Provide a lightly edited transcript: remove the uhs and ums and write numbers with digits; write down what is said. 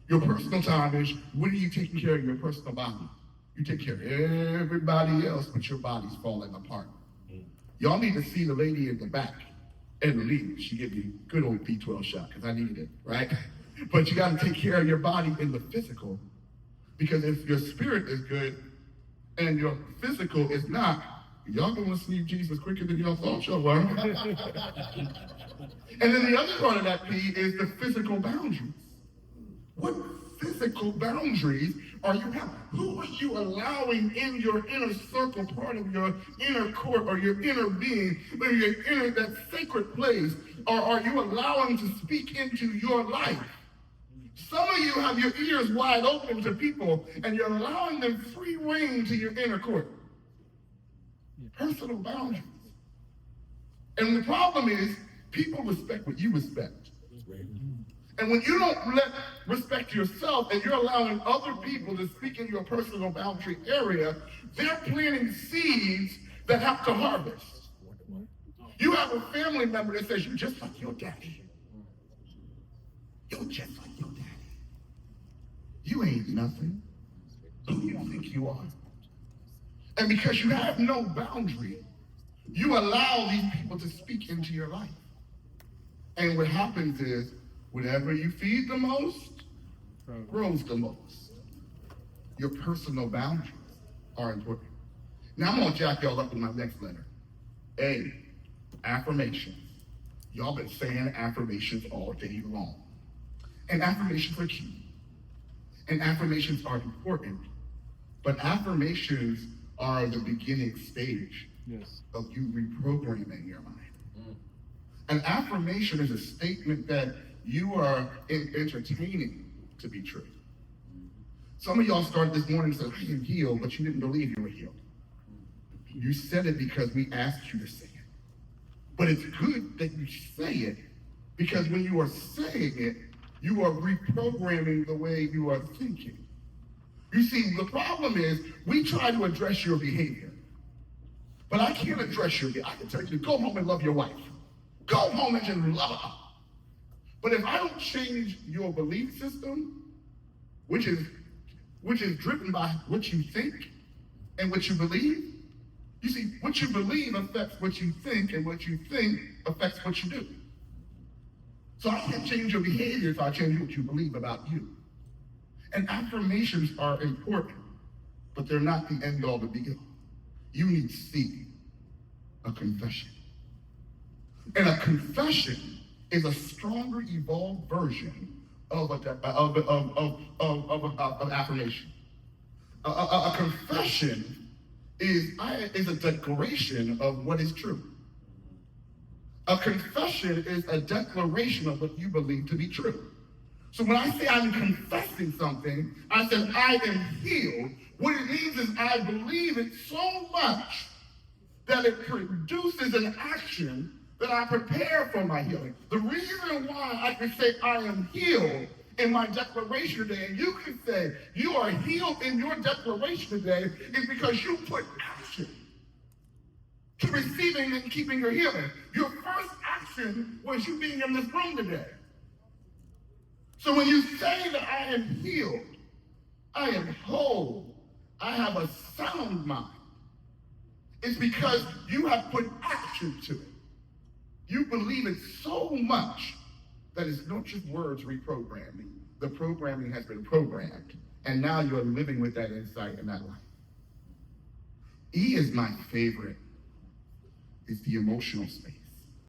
Your personal time is when are you taking care of your personal body? You take care of everybody else, but your body's falling apart. Y'all need to see the lady in the back and the lead. She gave me a good old B12 shot because I needed it, right? But you got to take care of your body in the physical, because if your spirit is good and your physical is not, y'all gonna receive Jesus quicker than y'all thought y'all were. And then the other part of that P is the physical boundaries. What physical boundaries are you having? Who are you allowing in your inner circle, part of your inner court or your inner being, maybe your inner, that sacred place, or are you allowing to speak into your life? Some of you have your ears wide open to people and you're allowing them free rein to your inner court. Personal boundaries. And the problem is, people respect what you respect. And when you don't respect yourself and you're allowing other people to speak in your personal boundary area, they're planting seeds that have to harvest. You have a family member that says, you're just like your daddy. You're just like your daddy. You ain't nothing. Who do you think you are? And because you have no boundary, you allow these people to speak into your life. And what happens is, whatever you feed the most, grows the most. Your personal boundaries are important. Now I'm gonna jack y'all up with my next letter. A, affirmations. Y'all been saying affirmations all day long. And affirmations are key. And affirmations are important. But affirmations are the beginning stage of you reprogramming your mind. An affirmation is a statement that you are entertaining to be true. Some of y'all started this morning and said, I am healed, but you didn't believe you were healed. You said it because we asked you to say it. But it's good that you say it, because when you are saying it, you are reprogramming the way you are thinking. You see, the problem is we try to address your behavior, but I can't address your behavior. I can tell you to go home and love your wife. Go home and just love her. But if I don't change your belief system, which is driven by what you think and what you believe, you see, what you believe affects what you think, and what you think affects what you do. So I can't change your behavior if I change what you believe about you. And affirmations are important, but they're not the end all, the be all. You need C, a confession. And a confession is a stronger, evolved version of affirmation. A confession is a declaration of what is true. A confession is a declaration of what you believe to be true. So when I say I'm confessing something, I said I am healed. What it means is I believe it so much that it produces an action that I prepare for my healing. The reason why I can say I am healed in my declaration today, and you can say you are healed in your declaration today, is because you put action to receiving and keeping your healing. Your first action was you being in this room today. So when you say that I am healed, I am whole, I have a sound mind, it's because you have put action to it. You believe it so much that it's not just words reprogramming. The programming has been programmed, and now you're living with that insight in that life. E is my favorite. It's the emotional space.